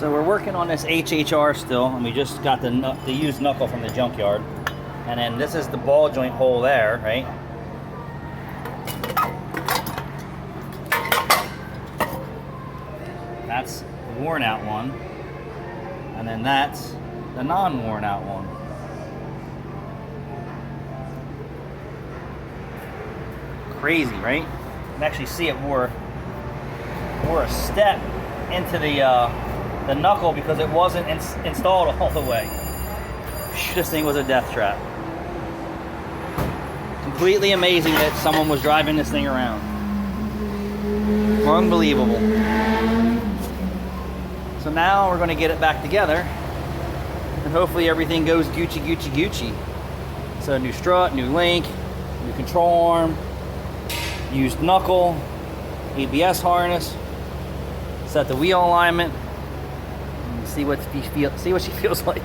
So we're working on this HHR still, and we just got the used knuckle from the junkyard. And then this is the ball joint hole there, right? That's the worn out one. And then that's the non-worn out one. Crazy, right? You can actually see it wore a step into the knuckle because it wasn't installed all the way. This thing was a death trap. Completely amazing that someone was driving this thing around. Unbelievable. So now we're going to get it back together, and hopefully everything goes Gucci, Gucci, Gucci. So new strut, new link, new control arm, used knuckle, ABS harness, set the wheel alignment, and see what she feels like.